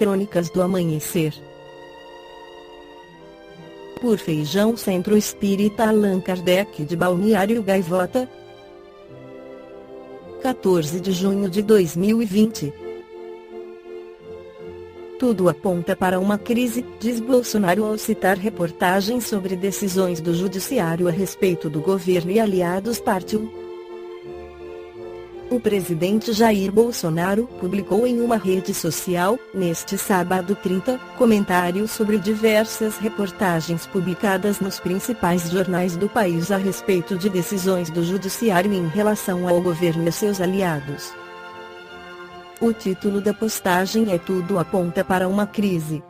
Crônicas do Amanhecer. Por Feijão, Centro Espírita Allan Kardec de Balneário Gaivota, 14 de junho de 2020. Tudo aponta para uma crise, diz Bolsonaro ao citar reportagens sobre decisões do Judiciário a respeito do governo e aliados. Parte 1. O presidente Jair Bolsonaro publicou em uma rede social, neste sábado 30, comentários sobre diversas reportagens publicadas nos principais jornais do país a respeito de decisões do Judiciário em relação ao governo e seus aliados. O título da postagem é Tudo aponta para uma crise.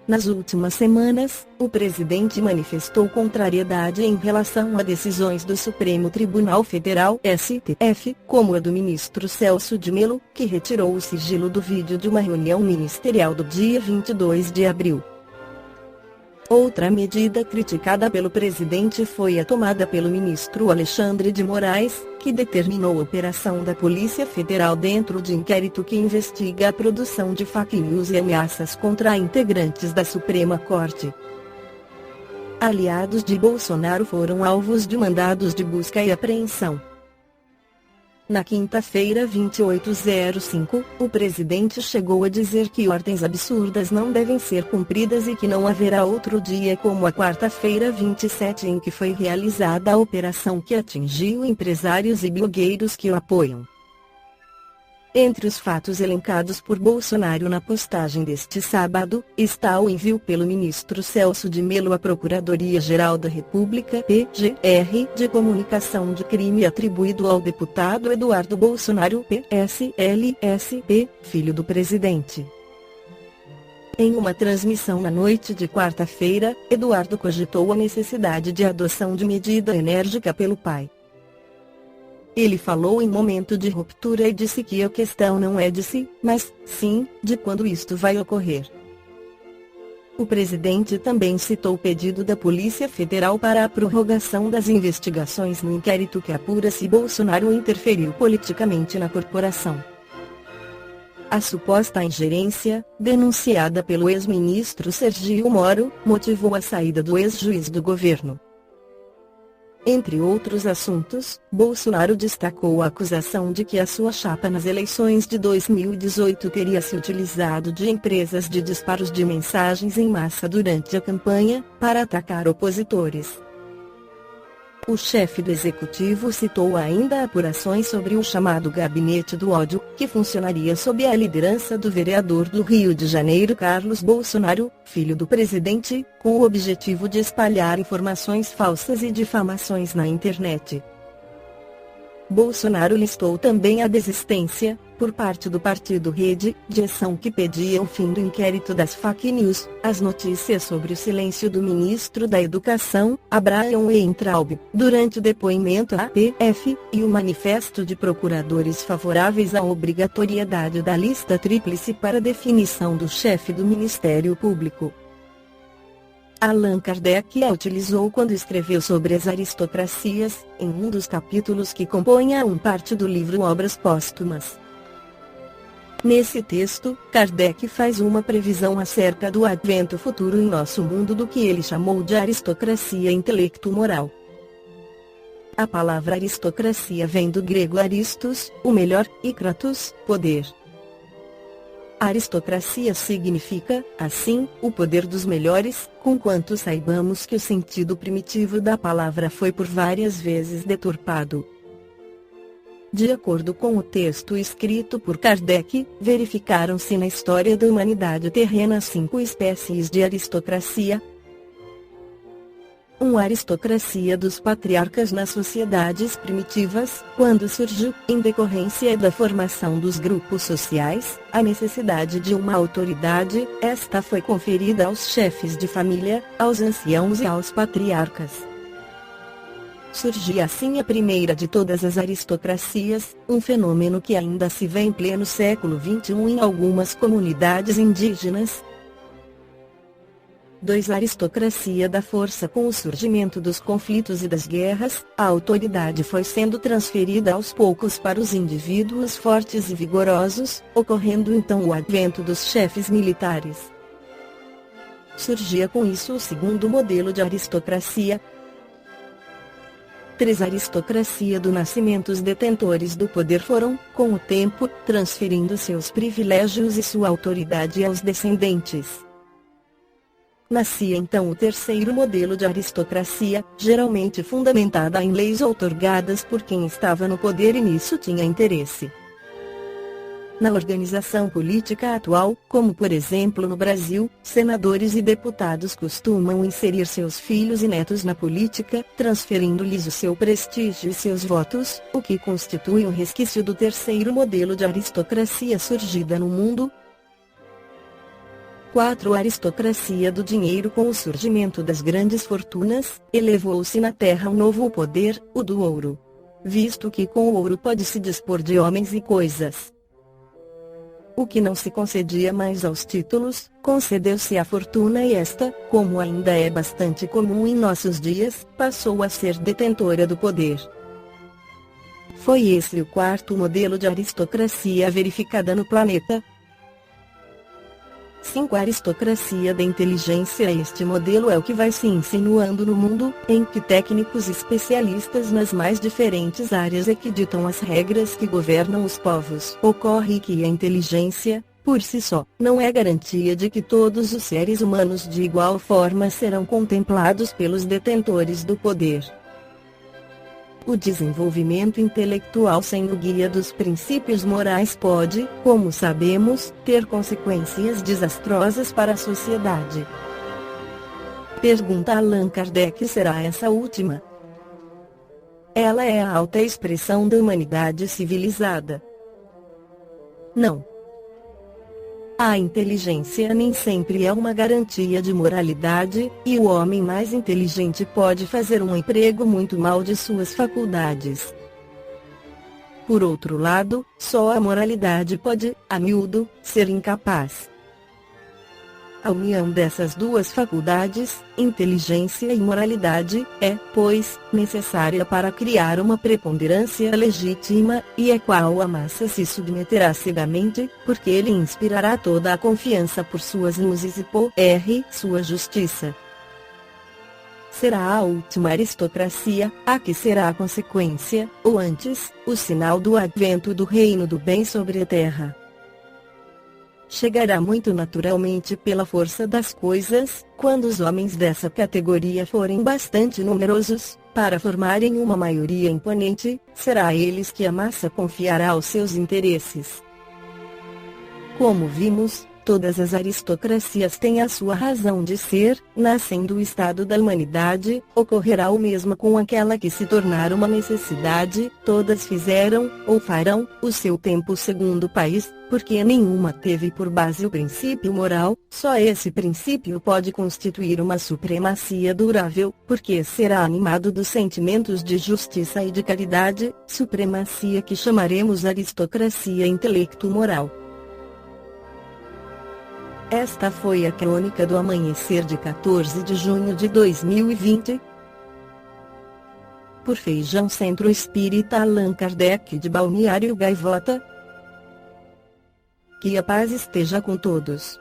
Nas últimas semanas, o presidente manifestou contrariedade em relação a decisões do Supremo Tribunal Federal (STF), como a do ministro Celso de Mello, que retirou o sigilo do vídeo de uma reunião ministerial do dia 22 de abril. Outra medida criticada pelo presidente foi a tomada pelo ministro Alexandre de Moraes, que determinou a operação da Polícia Federal dentro de inquérito que investiga a produção de fake news e ameaças contra integrantes da Suprema Corte. Aliados de Bolsonaro foram alvos de mandados de busca e apreensão. Na quinta-feira 28/05, o presidente chegou a dizer que ordens absurdas não devem ser cumpridas e que não haverá outro dia como a quarta-feira 27 em que foi realizada a operação que atingiu empresários e blogueiros que o apoiam. Entre os fatos elencados por Bolsonaro na postagem deste sábado, está o envio pelo ministro Celso de Mello à Procuradoria-Geral da República (PGR) de comunicação de crime atribuído ao deputado Eduardo Bolsonaro PSL-SP, filho do presidente. Em uma transmissão na noite de quarta-feira, Eduardo cogitou a necessidade de adoção de medida enérgica pelo pai. Ele falou em momento de ruptura e disse que a questão não é de se, mas, sim, de quando isto vai ocorrer. O presidente também citou o pedido da Polícia Federal para a prorrogação das investigações no inquérito que apura se Bolsonaro interferiu politicamente na corporação. A suposta ingerência, denunciada pelo ex-ministro Sergio Moro, motivou a saída do ex-juiz do governo. Entre outros assuntos, Bolsonaro destacou a acusação de que a sua chapa nas eleições de 2018 teria se utilizado de empresas de disparos de mensagens em massa durante a campanha, para atacar opositores. O chefe do executivo citou ainda apurações sobre o chamado Gabinete do Ódio, que funcionaria sob a liderança do vereador do Rio de Janeiro Carlos Bolsonaro, filho do presidente, com o objetivo de espalhar informações falsas e difamações na internet. Bolsonaro listou também a desistência, por parte do partido Rede, de ação que pedia o fim do inquérito das fake news, as notícias sobre o silêncio do ministro da Educação, Abraham Weintraub, durante o depoimento à PF, e o manifesto de procuradores favoráveis à obrigatoriedade da lista tríplice para definição do chefe do Ministério Público. Allan Kardec a utilizou quando escreveu sobre as aristocracias, em um dos capítulos que compõem a parte do livro Obras Póstumas. Nesse texto, Kardec faz uma previsão acerca do advento futuro em nosso mundo do que ele chamou de aristocracia intelecto-moral. A palavra aristocracia vem do grego aristos, o melhor, e kratos, poder. A aristocracia significa, assim, o poder dos melhores, conquanto saibamos que o sentido primitivo da palavra foi por várias vezes deturpado. De acordo com o texto escrito por Kardec, verificaram-se na história da humanidade terrena 5 espécies de aristocracia. 1. Aristocracia dos patriarcas nas sociedades primitivas, quando surgiu, em decorrência da formação dos grupos sociais, a necessidade de uma autoridade, esta foi conferida aos chefes de família, aos anciãos e aos patriarcas. Surgia assim a primeira de todas as aristocracias, um fenômeno que ainda se vê em pleno século XXI em algumas comunidades indígenas. 2. Aristocracia da força. Com o surgimento dos conflitos e das guerras, a autoridade foi sendo transferida aos poucos para os indivíduos fortes e vigorosos, ocorrendo então o advento dos chefes militares. Surgia com isso o segundo modelo de aristocracia. 3. Aristocracia do nascimento. Os detentores do poder foram, com o tempo, transferindo seus privilégios e sua autoridade aos descendentes. Nascia então o terceiro modelo de aristocracia, geralmente fundamentada em leis outorgadas por quem estava no poder e nisso tinha interesse. Na organização política atual, como por exemplo no Brasil, senadores e deputados costumam inserir seus filhos e netos na política, transferindo-lhes o seu prestígio e seus votos, o que constitui um resquício do terceiro modelo de aristocracia surgida no mundo. 4. Aristocracia do dinheiro. Com o surgimento das grandes fortunas, elevou-se na terra um novo poder, o do ouro. Visto que com o ouro pode-se dispor de homens e coisas. O que não se concedia mais aos títulos, concedeu-se à fortuna e esta, como ainda é bastante comum em nossos dias, passou a ser detentora do poder. Foi esse o quarto modelo de aristocracia verificada no planeta. 5. Aristocracia da inteligência. Este modelo é o que vai se insinuando no mundo, em que técnicos especialistas nas mais diferentes áreas é que ditam as regras que governam os povos. Ocorre que a inteligência, por si só, não é garantia de que todos os seres humanos de igual forma serão contemplados pelos detentores do poder. O desenvolvimento intelectual sem o guia dos princípios morais pode, como sabemos, ter consequências desastrosas para a sociedade. Pergunta Allan Kardec: será essa última? Ela é a alta expressão da humanidade civilizada? Não. A inteligência nem sempre é uma garantia de moralidade, e o homem mais inteligente pode fazer um emprego muito mal de suas faculdades. Por outro lado, só a moralidade pode, a miúdo, ser incapaz. A união dessas duas faculdades, inteligência e moralidade, é, pois, necessária para criar uma preponderância legítima, e a qual a massa se submeterá cegamente, porque ele inspirará toda a confiança por suas luzes e por sua justiça. Será a última aristocracia, a que será a consequência, ou antes, o sinal do advento do reino do bem sobre a terra. Chegará muito naturalmente pela força das coisas, quando os homens dessa categoria forem bastante numerosos, para formarem uma maioria imponente, será a eles que a massa confiará os seus interesses. Como vimos, todas as aristocracias têm a sua razão de ser. Nascendo o estado da humanidade, ocorrerá o mesmo com aquela que se tornar uma necessidade. Todas fizeram, ou farão, o seu tempo segundo o país, porque nenhuma teve por base o princípio moral. Só esse princípio pode constituir uma supremacia durável, porque será animado dos sentimentos de justiça e de caridade, supremacia que chamaremos aristocracia intelecto-moral. Esta foi a crônica do amanhecer de 14 de junho de 2020. Por Feijão Centro Espírita Allan Kardec de Balneário Gaivota. Que a paz esteja com todos.